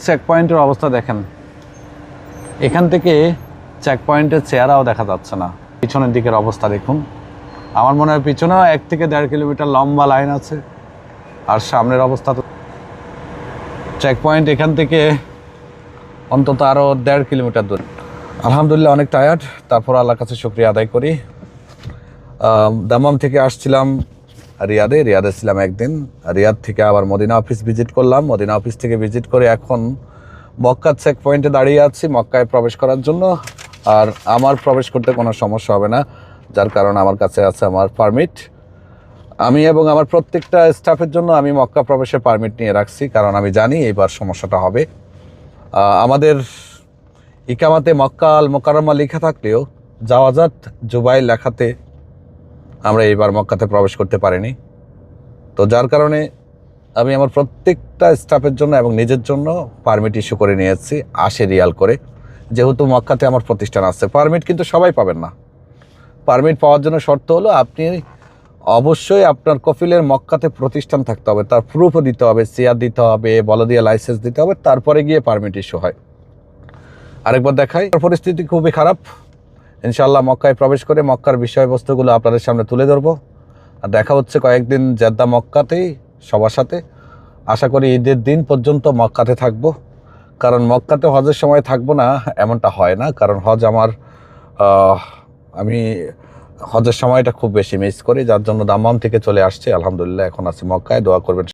Check পয়েন্টের অবস্থা দেখেন, এখান থেকে চেক পয়েন্টের চেহারাও দেখা যাচ্ছে না। পিছনের দিকের অবস্থা দেখুন, আমার মনে হয় পিছনেও 1 থেকে 1.5 কিলোমিটার লম্বা লাইন আছে। আর সামনের অবস্থা তো চেক পয়েন্ট এখান থেকে অন্তত আরও 1.5 কিলোমিটার দূর। আলহামদুলিল্লাহ অনেক টায়ার্ড, তারপর আল্লাহর কাছে শুকরিয়া আদায় করি। দাম্মাম থেকে আসছিলাম রিয়াদে ছিলাম একদিন। রিয়াদ থেকে আবার মদিনা অফিস ভিজিট করলাম। মদিনা অফিস থেকে ভিজিট করে এখন মক্কা চেক পয়েন্টে দাঁড়িয়ে আছি মক্কায় প্রবেশ করার জন্য। আর আমার প্রবেশ করতে কোনো সমস্যা হবে না, যার কারণ আমার কাছে আছে আমার পারমিট। আমি এবং আমার প্রত্যেকটা স্টাফের জন্য আমি মক্কা প্রবেশের পারমিট নিয়ে রাখছি, কারণ আমি জানি এইবার সমস্যাটা হবে। আমাদের ইকামাতে মক্কা আল মোকাররমা লেখা থাকলেও জাওয়াজাত জুবাইল লেখাতে আমরা এইবার মক্কাতে প্রবেশ করতে পারিনি। তো যার কারণে আমি আমার প্রত্যেকটা স্টাফের জন্য এবং নিজের জন্য পারমিট ইস্যু করে নিয়েছি 80 রিয়াল করে, যেহেতু মক্কাতে আমার প্রতিষ্ঠান আছে। পারমিট কিন্তু সবাই পাবেন না। পারমিট পাওয়ার জন্য শর্ত হলো আপনি অবশ্যই আপনার কফিলের মক্কাতে প্রতিষ্ঠান থাকতে হবে, তার প্রুফও দিতে হবে, সিয়ার দিতে হবে, বলদিয়া লাইসেন্স দিতে হবে, তারপরে গিয়ে পারমিট ইস্যু হয়। আরেকবার দেখাই, পরিস্থিতি খুবই খারাপ। ইনশাআল্লাহ মক্কায় প্রবেশ করে মক্কার বিষয়বস্তুগুলো আপনাদের সামনে তুলে ধরবো। আর দেখা হচ্ছে কয়েকদিন জেদ্দা মক্কাতেই সবার সাথে। আশা করি ঈদের দিন পর্যন্ত মক্কাতে থাকবো, কারণ মক্কাতে হজের সময় থাকবো না এমনটা হয় না, কারণ হজ আমি হজের সময়টা খুব বেশি মিস করি, যার জন্য দাম্মাম থেকে চলে আসছি। আলহামদুলিল্লাহ এখন আছি মক্কায়। দোয়া করবেন।